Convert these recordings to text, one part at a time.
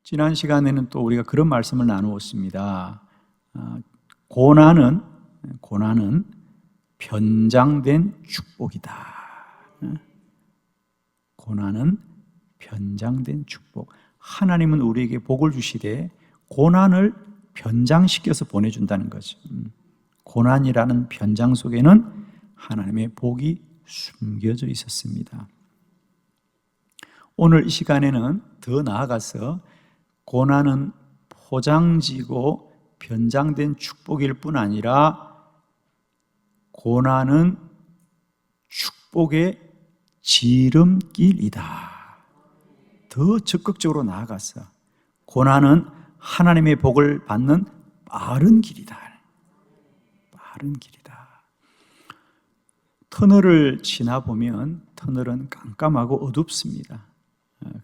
지난 시간에는 또 우리가 그런 말씀을 나누었습니다. 고난은 변장된 축복이다. 고난은 변장된 축복. 하나님은 우리에게 복을 주시되 고난을 변장시켜서 보내준다는 거죠. 고난이라는 변장 속에는 하나님의 복이 숨겨져 있었습니다. 오늘 이 시간에는 더 나아가서 고난은 포장지고 변장된 축복일 뿐 아니라 고난은 축복의 지름길이다. 더 적극적으로 나아가서 고난은 하나님의 복을 받는 빠른 길이다. 빠른 길이다. 터널을 지나보면 터널은 깜깜하고 어둡습니다.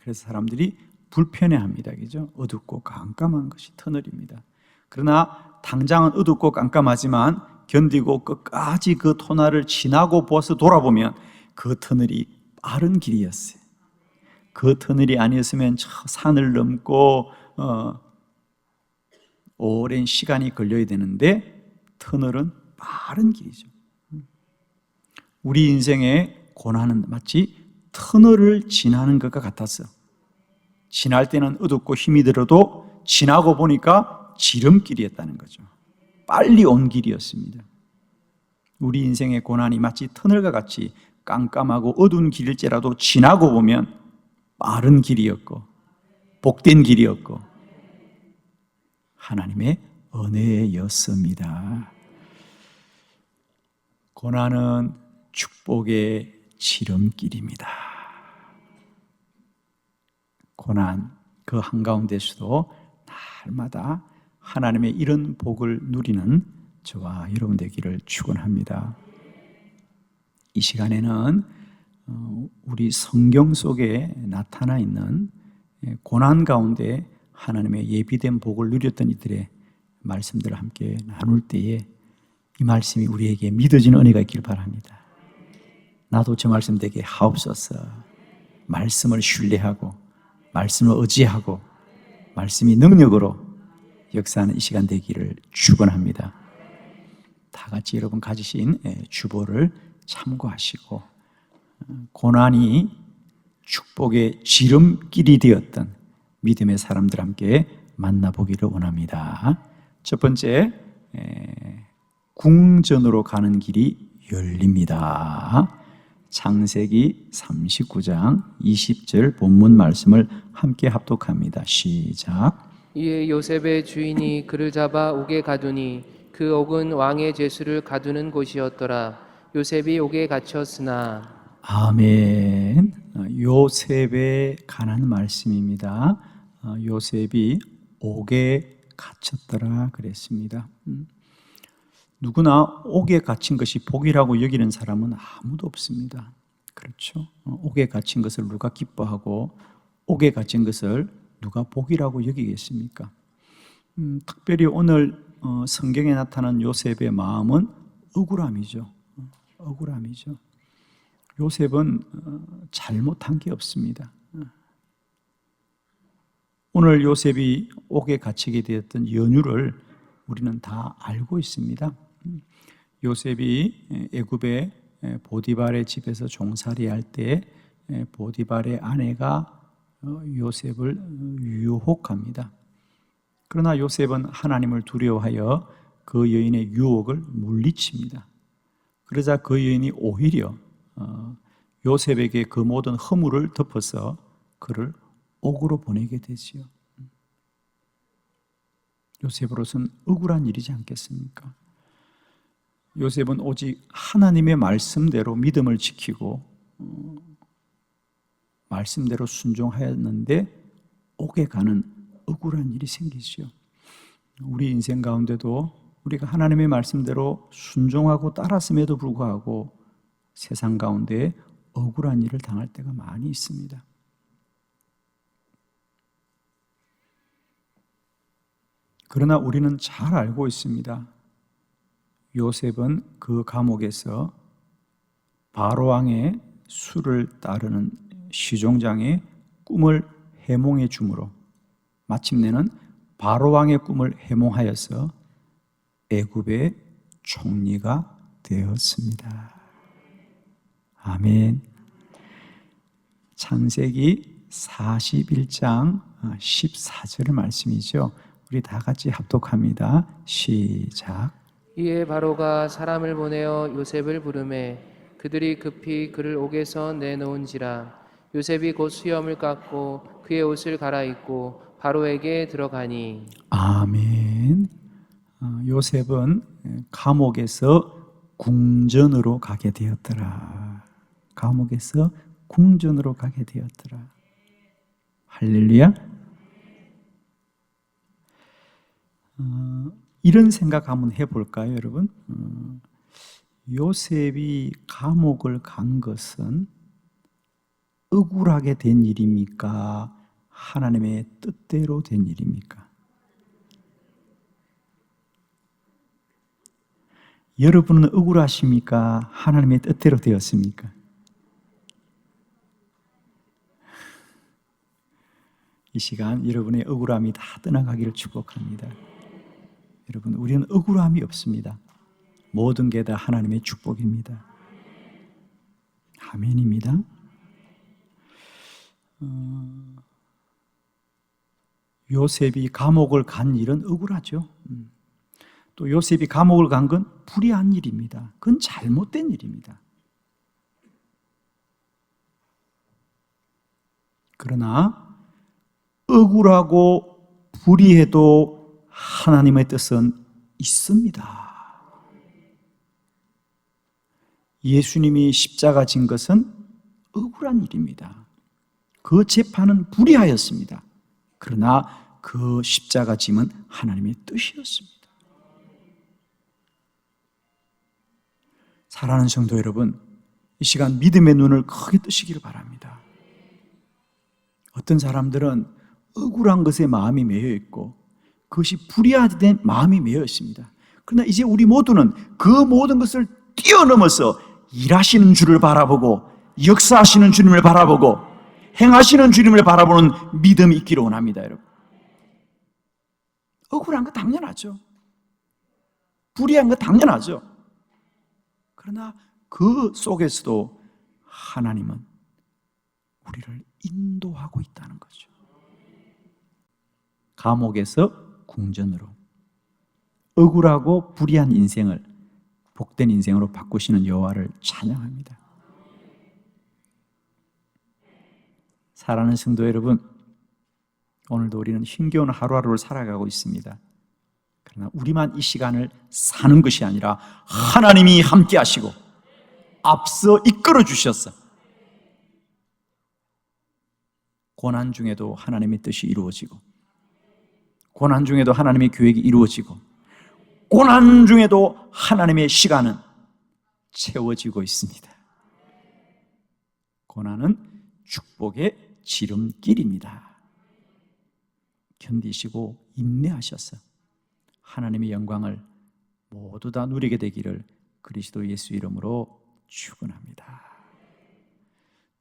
그래서 사람들이 불편해합니다. 그죠? 어둡고 깜깜한 것이 터널입니다. 그러나 당장은 어둡고 깜깜하지만 견디고 끝까지 그 터널을 지나고 벗어 돌아보면 그 터널이 빠른 길이었어요. 그 터널이 아니었으면 저 산을 넘고 오랜 시간이 걸려야 되는데 터널은 빠른 길이죠. 우리 인생의 고난은 마치 터널을 지나는 것과 같았어. 지날 때는 어둡고 힘이 들어도 지나고 보니까 지름길이었다는 거죠. 빨리 온 길이었습니다. 우리 인생의 고난이 마치 터널과 같이 깜깜하고 어두운 길일지라도 지나고 보면 빠른 길이었고 복된 길이었고 하나님의 은혜였습니다. 고난은 축복의 지름길입니다. 고난 그 한가운데서도 날마다 하나님의 이런 복을 누리는 저와 여러분 되기를 축원합니다. 이 시간에는 우리 성경 속에 나타나 있는 고난 가운데 하나님의 예비된 복을 누렸던 이들의 말씀들을 함께 나눌 때에 이 말씀이 우리에게 믿어지는 은혜가 있기를 바랍니다. 나도 저 말씀 되게 하옵소서. 말씀을 신뢰하고 말씀을 의지하고 말씀이 능력으로 역사하는 이 시간 되기를 축원합니다. 다 같이 여러분 가지신 주보를 참고하시고 고난이 축복의 지름길이 되었던 믿음의 사람들 함께 만나보기를 원합니다. 첫 번째, 궁전으로 가는 길이 열립니다. 창세기 39장 20절 본문 말씀을 함께 합독합니다. 시작. 이에 요셉의 주인이 그를 잡아 옥에 가두니 그 옥은 왕의 제수를 가두는 곳이었더라. 요셉이 옥에 갇혔으나. 아멘. 요셉에 관한 말씀입니다. 요셉이 옥에 갇혔더라 그랬습니다. 누구나 옥에 갇힌 것이 복이라고 여기는 사람은 아무도 없습니다. 그렇죠? 옥에 갇힌 것을 누가 기뻐하고 옥에 갇힌 것을 누가 복이라고 여기겠습니까? 특별히 오늘 성경에 나타난 요셉의 마음은 억울함이죠. 억울함이죠. 요셉은 잘못한 게 없습니다. 오늘 요셉이 옥에 갇히게 되었던 연유를 우리는 다 알고 있습니다. 요셉이 애굽의 보디발의 집에서 종살이할 때 보디발의 아내가 요셉을 유혹합니다. 그러나 요셉은 하나님을 두려워하여 그 여인의 유혹을 물리칩니다. 그러자 그 여인이 오히려 요셉에게 그 모든 허물을 덮어서 그를 옥으로 보내게 되지요. 요셉으로서는 억울한 일이지 않겠습니까? 요셉은 오직 하나님의 말씀대로 믿음을 지키고 말씀대로 순종하였는데 옥에 가는 억울한 일이 생기죠. 우리 인생 가운데도 우리가 하나님의 말씀대로 순종하고 따랐음에도 불구하고 세상 가운데 억울한 일을 당할 때가 많이 있습니다. 그러나 우리는 잘 알고 있습니다. 요셉은 그 감옥에서 바로왕의 수를 따르는 시종장의 꿈을 해몽해 주므로 마침내는 바로 왕의 꿈을 해몽하여서 애굽의 총리가 되었습니다. 아멘. 창세기 41장 14절 말씀이죠. 우리 다 같이 합독합니다. 시작. 이에 바로가 사람을 보내어 요셉을 부르매 그들이 급히 그를 옥에서 내놓은지라. 요셉이 곧 수염을 깎고 그의 옷을 갈아입고 바로에게 들어가니. 아멘. 요셉은 감옥에서 궁전으로 가게 되었더라. 감옥에서 궁전으로 가게 되었더라. 할렐루야. 이런 생각 한번 해볼까요, 여러분? 요셉이 감옥을 간 것은 억울하게 된 일입니까? 하나님의 뜻대로 된 일입니까? 여러분은 억울하십니까? 하나님의 뜻대로 되었습니까? 이 시간 여러분의 억울함이 다 떠나가기를 축복합니다. 여러분, 우리는 억울함이 없습니다. 모든 게 다 하나님의 축복입니다. 아멘입니다. 요셉이 감옥을 간 일은 억울하죠. 또 요셉이 감옥을 간 건 불의한 일입니다. 그건 잘못된 일입니다. 그러나 억울하고 불의해도 하나님의 뜻은 있습니다. 예수님이 십자가 진 것은 억울한 일입니다. 그 재판은 불의하였습니다. 그러나 그 십자가 짐은 하나님의 뜻이었습니다. 사랑하는 성도 여러분, 이 시간 믿음의 눈을 크게 뜨시기를 바랍니다. 어떤 사람들은 억울한 것에 마음이 매여 있고 그것이 불의하된 마음이 매여 있습니다. 그러나 이제 우리 모두는 그 모든 것을 뛰어넘어서 일하시는 주를 바라보고 역사하시는 주님을 바라보고 행하시는 주님을 바라보는 믿음이 있기를 원합니다, 여러분. 억울한 거 당연하죠. 불의한 거 당연하죠. 그러나 그 속에서도 하나님은 우리를 인도하고 있다는 거죠. 감옥에서 궁전으로 억울하고 불의한 인생을 복된 인생으로 바꾸시는 여호와를 찬양합니다. 사랑하는 성도 여러분, 오늘도 우리는 힘겨운 하루하루를 살아가고 있습니다. 그러나 우리만 이 시간을 사는 것이 아니라 하나님이 함께 하시고 앞서 이끌어 주셨어. 고난 중에도 하나님의 뜻이 이루어지고, 고난 중에도 하나님의 계획이 이루어지고, 고난 중에도 하나님의 시간은 채워지고 있습니다. 고난은 축복의 지름길입니다. 견디시고 인내하셔서 하나님의 영광을 모두 다 누리게 되기를 그리스도 예수 이름으로 축원합니다.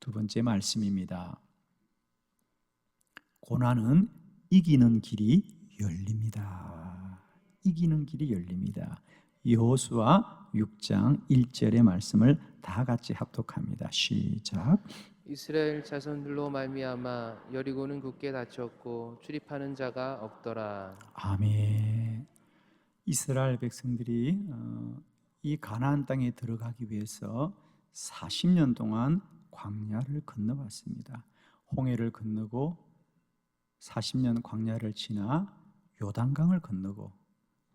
두 번째 말씀입니다. 고난은 이기는 길이 열립니다. 이기는 길이 열립니다. 여호수아 6장 1절의 말씀을 다 같이 합독합니다. 시작. 이스라엘 자손들로 말미암아 여리고는 굳게 닫혔고 출입하는 자가 없더라. 아멘. 이스라엘 백성들이 이 가나안 땅에 들어가기 위해서 40년 동안 광야를 건너왔습니다. 홍해를 건너고 40년 광야를 지나 요단강을 건너고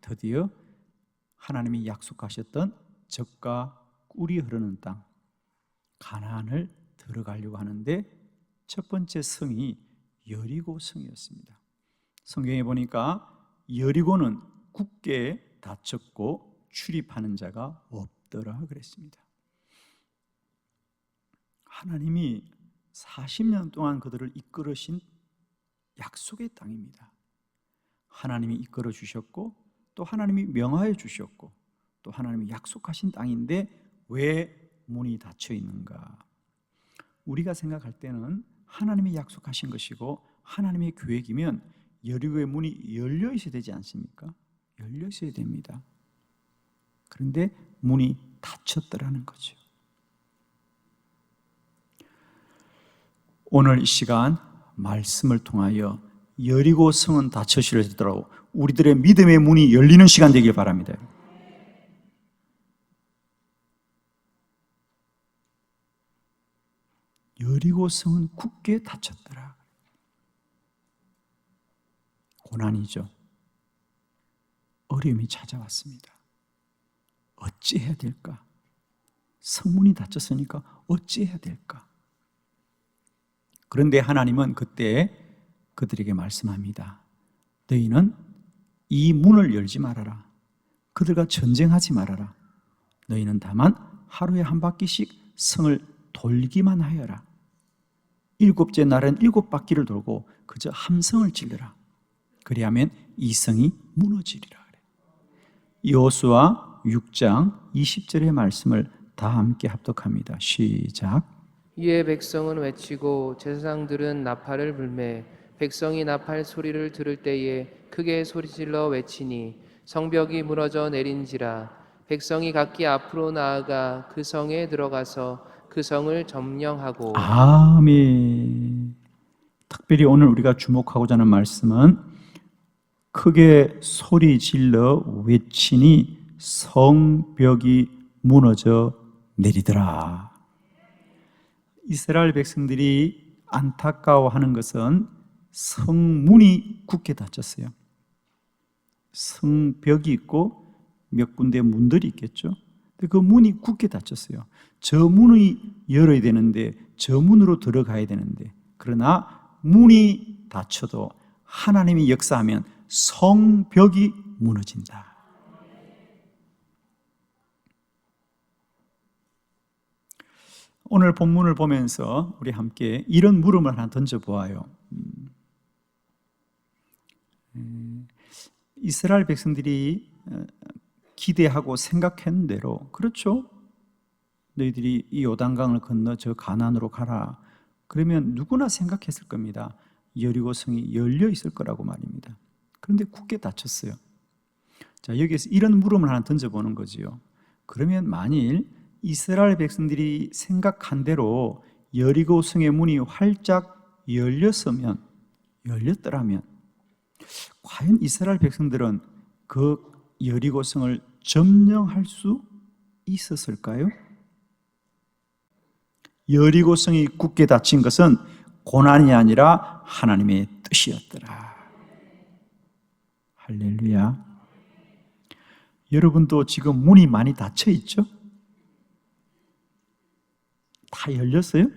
드디어 하나님이 약속하셨던 젖과 꿀이 흐르는 땅 가나안을 들어가려고 하는데 첫 번째 성이 여리고 성이었습니다. 성경에 보니까 여리고는 굳게 닫혔고 출입하는 자가 없더라 그랬습니다. 하나님이 40년 동안 그들을 이끌으신 약속의 땅입니다. 하나님이 이끌어 주셨고 또 하나님이 명하여 주셨고 또 하나님이 약속하신 땅인데 왜 문이 닫혀 있는가? 우리가 생각할 때는 하나님이 약속하신 것이고 하나님의 계획이면 여리고의 문이 열려 있어야 되지 않습니까? 열려 있어야 됩니다. 그런데 문이 닫혔더라는 거죠. 오늘 이 시간 말씀을 통하여 여리고 성은 닫혀지더라도 우리들의 믿음의 문이 열리는 시간 되길 바랍니다. 여리고 성은 굳게 닫혔더라. 고난이죠. 어려움이 찾아왔습니다. 어찌해야 될까? 성문이 닫혔으니까 어찌해야 될까? 그런데 하나님은 그때 그들에게 말씀합니다. 너희는 이 문을 열지 말아라. 그들과 전쟁하지 말아라. 너희는 다만 하루에 한 바퀴씩 성을 돌기만 하여라. 7째 날은 7바퀴를 돌고 그저 함성을 질러라. 그리하면 이 성이 무너지리라. 여호수아 6장 20절의 말씀을 다 함께 합독합니다. 시작. 이에 백성은 외치고 제사장들은 나팔을 불매 백성이 나팔 소리를 들을 때에 크게 소리질러 외치니 성벽이 무너져 내린지라. 백성이 각기 앞으로 나아가 그 성에 들어가서 그 성을 점령하고. 아멘. 특별히 오늘 우리가 주목하고자 하는 말씀은 크게 소리 질러 외치니 성벽이 무너져 내리더라. 이스라엘 백성들이 안타까워하는 것은 성문이 굳게 닫혔어요. 성벽이 있고 몇 군데 문들이 있겠죠. 근데 그 문이 굳게 닫혔어요. 저 문이 열어야 되는데, 저 문으로 들어가야 되는데, 그러나 문이 닫혀도 하나님이 역사하면 성벽이 무너진다. 오늘 본문을 보면서 우리 함께 이런 물음을 하나 던져보아요. 이스라엘 백성들이 기대하고 생각한 대로, 그렇죠? 너희들이 이 요단강을 건너 저 가나안으로 가라. 그러면 누구나 생각했을 겁니다. 여리고 성이 열려 있을 거라고 말입니다. 그런데 굳게 닫혔어요. 자, 여기에서 이런 물음을 하나 던져보는 거지요. 그러면 만일 이스라엘 백성들이 생각한 대로 여리고 성의 문이 활짝 열렸더라면 과연 이스라엘 백성들은 그 여리고 성을 점령할 수 있었을까요? 여리고 성이 굳게 닫힌 것은 고난이 아니라 하나님의 뜻이었더라. 할렐루야. 여러분도 지금 문이 많이 닫혀 있죠? 다 열렸어요?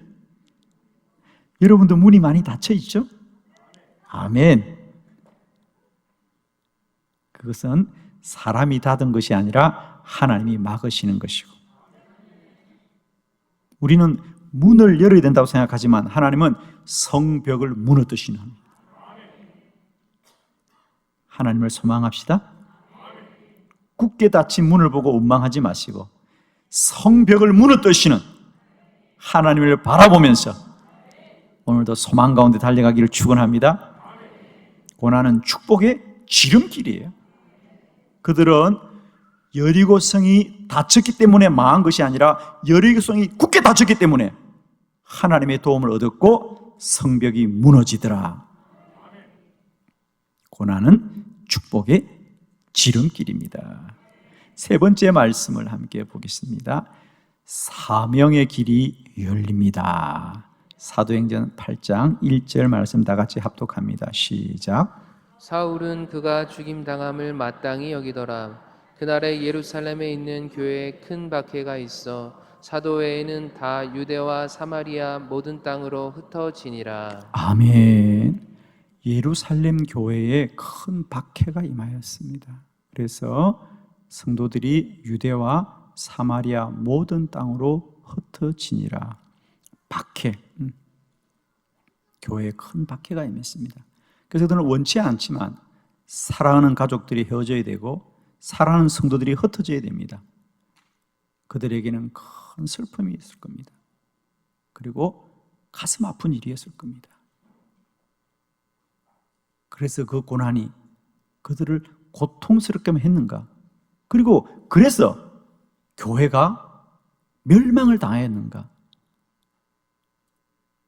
여러분도 문이 많이 닫혀 있죠? 아멘. 그것은 사람이 닫은 것이 아니라 하나님이 막으시는 것이고, 우리는 문을 열어야 된다고 생각하지만 하나님은 성벽을 무너뜨리시는 하나님을 소망합시다. 굳게 닫힌 문을 보고 원망하지 마시고 성벽을 무너뜨리시는 하나님을 바라보면서 오늘도 소망 가운데 달려가기를 축원합니다. 고난은 축복의 지름길이에요. 그들은 여리고성이 닫혔기 때문에 망한 것이 아니라 여리고성이 굳게 닫혔기 때문에 하나님의 도움을 얻었고 성벽이 무너지더라. 고난은 축복의 지름길입니다. 세 번째 말씀을 함께 보겠습니다. 사명의 길이 열립니다. 사도행전 8장 1절 말씀 다 같이 합독합니다. 시작. 사울은 그가 죽임당함을 마땅히 여기더라. 그날에 예루살렘에 있는 교회에 큰 박해가 있어 사도 외에는 다 유대와 사마리아 모든 땅으로 흩어지니라. 아멘. 예루살렘 교회에 큰 박해가 임하였습니다. 그래서 성도들이 유대와 사마리아 모든 땅으로 흩어지니라. 박해. 교회에 큰 박해가 임했습니다. 그래서 그들은 원치 않지만 사랑하는 가족들이 헤어져야 되고 사랑하는 성도들이 흩어져야 됩니다. 그들에게는 큰 슬픔이 있을 겁니다. 그리고 가슴 아픈 일이었을 겁니다. 그래서 그 고난이 그들을 고통스럽게만 했는가? 그리고 그래서 교회가 멸망을 당했는가?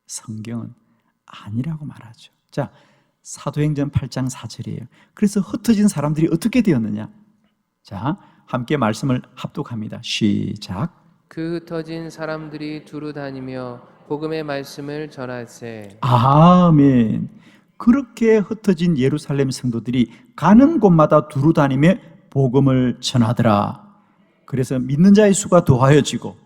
성경은 아니라고 말하죠. 자, 사도행전 8장 4절이에요. 그래서 흩어진 사람들이 어떻게 되었느냐? 자, 함께 말씀을 합독합니다. 시작. 그 흩어진 사람들이 두루 다니며 복음의 말씀을 전할세. 아멘. 그렇게 흩어진 예루살렘 성도들이 가는 곳마다 두루 다니며 복음을 전하더라. 그래서 믿는 자의 수가 더하여지고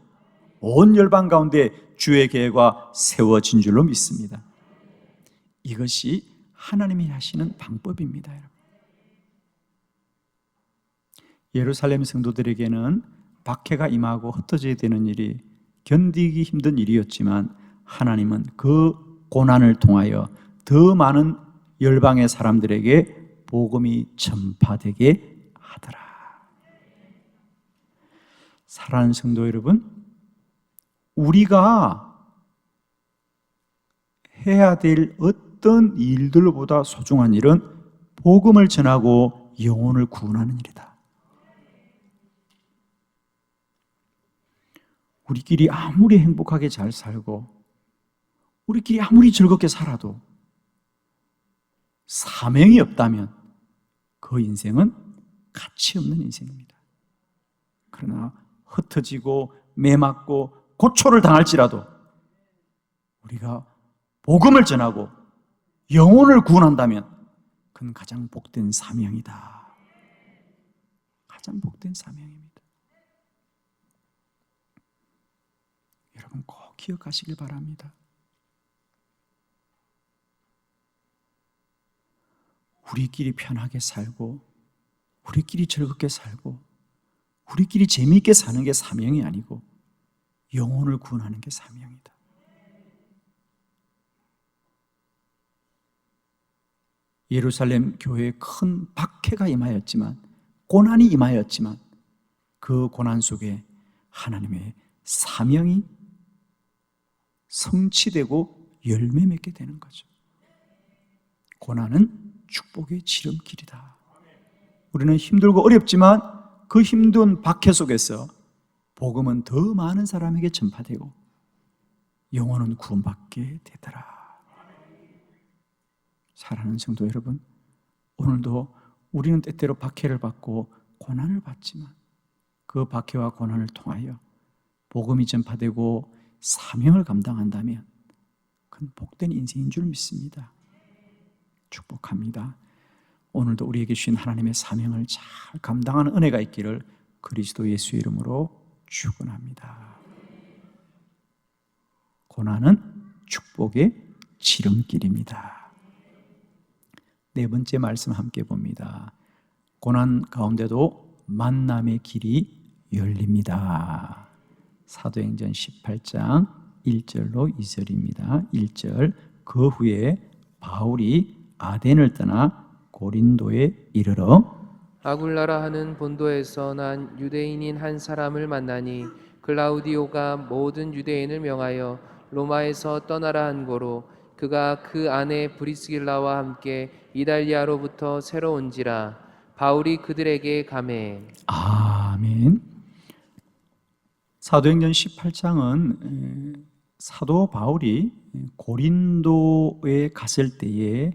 온 열방 가운데 주의 계획과 세워진 줄로 믿습니다. 이것이 하나님이 하시는 방법입니다, 여러분. 예루살렘 성도들에게는 박해가 임하고 흩어져야 되는 일이 견디기 힘든 일이었지만 하나님은 그 고난을 통하여 더 많은 열방의 사람들에게 복음이 전파되게 하더라. 사랑하는 성도 여러분, 우리가 해야 될 어떤 일들보다 소중한 일은 복음을 전하고 영혼을 구원하는 일이다. 우리끼리 아무리 행복하게 잘 살고 우리끼리 아무리 즐겁게 살아도 사명이 없다면 그 인생은 가치 없는 인생입니다. 그러나 흩어지고 매맞고 고초를 당할지라도 우리가 복음을 전하고 영혼을 구원한다면 그건 가장 복된 사명이다. 가장 복된 사명입니다. 여러분 꼭 기억하시길 바랍니다. 우리끼리 편하게 살고 우리끼리 즐겁게 살고 우리끼리 재미있게 사는 게 사명이 아니고 영혼을 구원하는 게 사명이다. 예루살렘 교회에 큰 박해가 임하였지만 고난이 임하였지만 그 고난 속에 하나님의 사명이 성취되고 열매 맺게 되는 거죠. 고난은 축복의 지름길이다. 우리는 힘들고 어렵지만 그 힘든 박해 속에서 복음은 더 많은 사람에게 전파되고 영혼은 구원받게 되더라. 사랑하는 성도 여러분, 오늘도 우리는 때때로 박해를 받고 고난을 받지만 그 박해와 고난을 통하여 복음이 전파되고 사명을 감당한다면 그건 복된 인생인 줄 믿습니다. 축복합니다. 오늘도 우리에게 주신 하나님의 사명을 잘 감당하는 은혜가 있기를 그리스도 예수의 이름으로 축원합니다. 고난은 축복의 지름길입니다. 네 번째 말씀 함께 봅니다. 고난 가운데도 만남의 길이 열립니다. 사도행전 18장 1절로 2절입니다. 1절, 그 후에 바울이 아덴을 떠나 고린도에 이르러 아굴라라 하는 본도에서 난 유대인인 한 사람을 만나니 글라우디오가 모든 유대인을 명하여 로마에서 떠나라 한 고로 그가 그 아내 브리스길라와 함께 이달리아로부터 새로 온지라. 바울이 그들에게 가매. 아멘. 사도행전 18장은 사도 바울이 고린도에 갔을 때에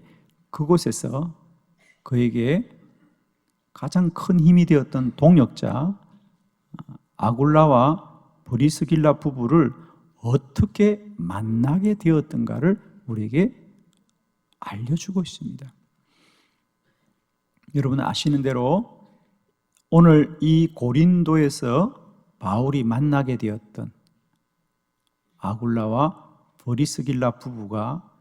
그곳에서 그에게 가장 큰 힘이 되었던 동역자 아굴라와 브리스길라 부부를 어떻게 만나게 되었던가를 우리에게 알려주고 있습니다. 여러분 아시는 대로 오늘 이 고린도에서 바울이 만나게 되었던 아굴라와 브리스길라 부부가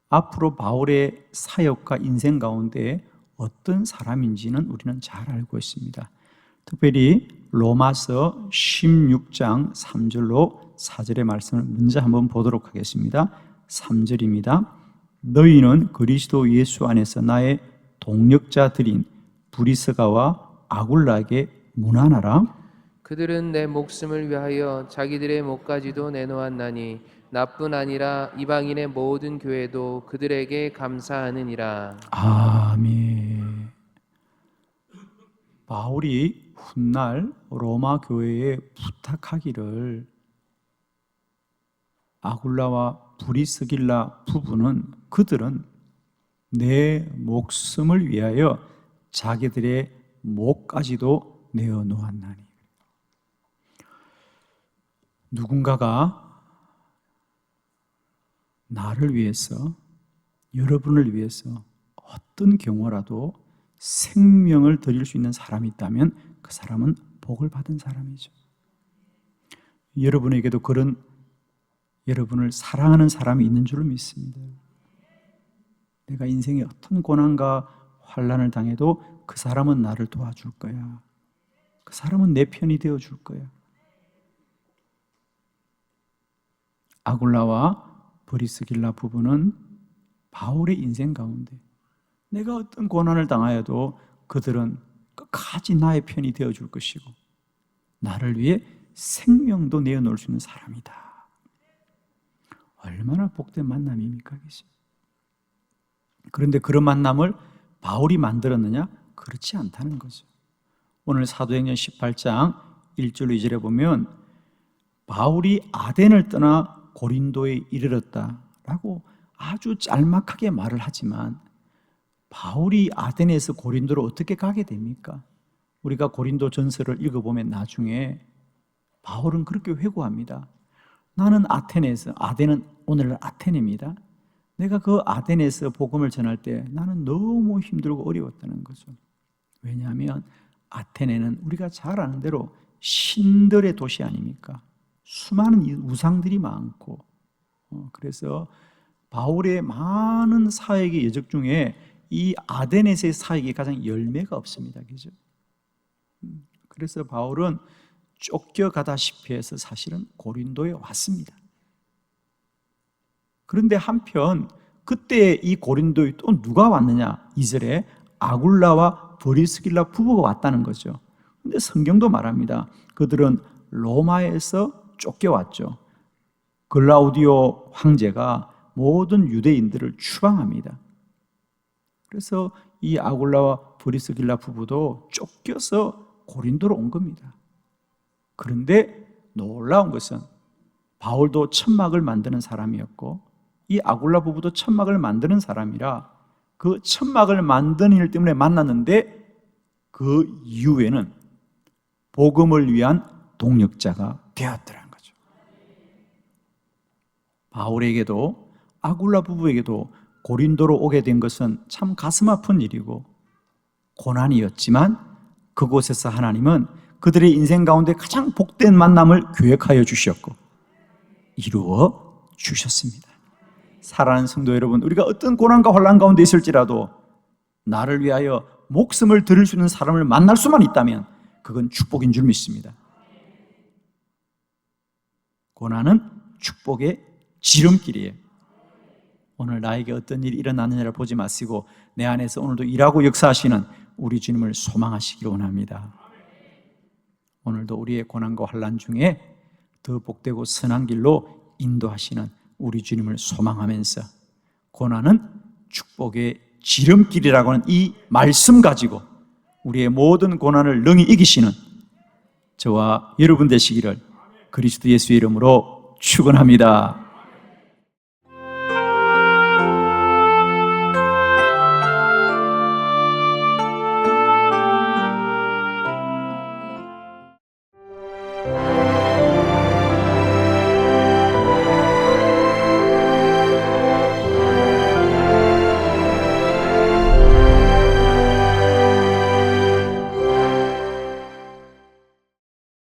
앞으로 바울의 사역과 인생 가운데 어떤 사람인지는 우리는 잘 알고 있습니다. 특별히 로마서 16장 3절로 4절의 말씀을 먼저 한번 보도록 하겠습니다. 3절입니다. 너희는 그리스도 예수 안에서 나의 동역자들인 브리스가와 아굴라에게 문안하라. 그들은 내 목숨을 위하여 자기들의 목까지도 내놓았나니 나뿐 아니라 이방인의 모든 교회도 그들에게 감사하느니라. 아멘. 바울이 훗날 로마 교회에 부탁하기를 아굴라와 브리스길라 부부는 그들은 내 목숨을 위하여 자기들의 목까지도 내어놓았나니. 누군가가 나를 위해서, 여러분을 위해서 어떤 경우라도 생명을 드릴 수 있는 사람이 있다면 그 사람은 복을 받은 사람이죠. 여러분에게도 그런 여러분을 사랑하는 사람이 있는 줄로 믿습니다. 내가 인생에 어떤 고난과 환난을 당해도 그 사람은 나를 도와줄 거야. 그 사람은 내 편이 되어줄 거야. 아굴라와 브리스길라 부부는 바울의 인생 가운데 내가 어떤 고난을 당하여도 그들은 끝까지 나의 편이 되어줄 것이고 나를 위해 생명도 내어놓을 수 있는 사람이다. 얼마나 복된 만남입니까? 그런데 그런 만남을 바울이 만들었느냐? 그렇지 않다는 거죠. 오늘 사도행전 18장 1절 2절에 보면 바울이 아덴을 떠나 고린도에 이르렀다라고 아주 짤막하게 말을 하지만 바울이 아덴에서 고린도로 어떻게 가게 됩니까? 우리가 고린도 전서를 읽어보면 나중에 바울은 그렇게 회고합니다. 나는 아덴은 오늘날 아테네입니다. 내가 그 아덴에서 복음을 전할 때 나는 너무 힘들고 어려웠다는 거죠. 왜냐하면 아테네는 우리가 잘 아는 대로 신들의 도시 아닙니까? 수많은 우상들이 많고 그래서 바울의 많은 사역의 여적 중에 이 아덴에서의 사역이 가장 열매가 없습니다. 그죠? 그래서 바울은 쫓겨가다시피 해서 사실은 고린도에 왔습니다. 그런데 한편 그때 이 고린도에 또 누가 왔느냐? 2절에 아굴라와 브리스길라 부부가 왔다는 거죠. 그런데 성경도 말합니다. 그들은 로마에서 쫓겨왔죠. 글라우디오 황제가 모든 유대인들을 추방합니다. 그래서 이 아굴라와 브리스길라 부부도 쫓겨서 고린도로 온 겁니다. 그런데 놀라운 것은 바울도 천막을 만드는 사람이었고 이 아굴라 부부도 천막을 만드는 사람이라 그 천막을 만드는 일 때문에 만났는데 그 이후에는 복음을 위한 동력자가 되었더라는 거죠. 바울에게도 아굴라 부부에게도 고린도로 오게 된 것은 참 가슴 아픈 일이고 고난이었지만 그곳에서 하나님은 그들의 인생 가운데 가장 복된 만남을 계획하여 주셨고 이루어 주셨습니다. 사랑하는 성도 여러분, 우리가 어떤 고난과 환난 가운데 있을지라도 나를 위하여 목숨을 드릴 수 있는 사람을 만날 수만 있다면 그건 축복인 줄 믿습니다. 고난은 축복의 지름길이에요. 오늘 나에게 어떤 일이 일어나느냐를 보지 마시고 내 안에서 오늘도 일하고 역사하시는 우리 주님을 소망하시기 원합니다. 오늘도 우리의 고난과 환난 중에 더 복되고 선한 길로 인도하시는 우리 주님을 소망하면서 고난은 축복의 지름길이라고 하는 이 말씀 가지고 우리의 모든 고난을 능히 이기시는 저와 여러분 되시기를 그리스도 예수의 이름으로 축원합니다.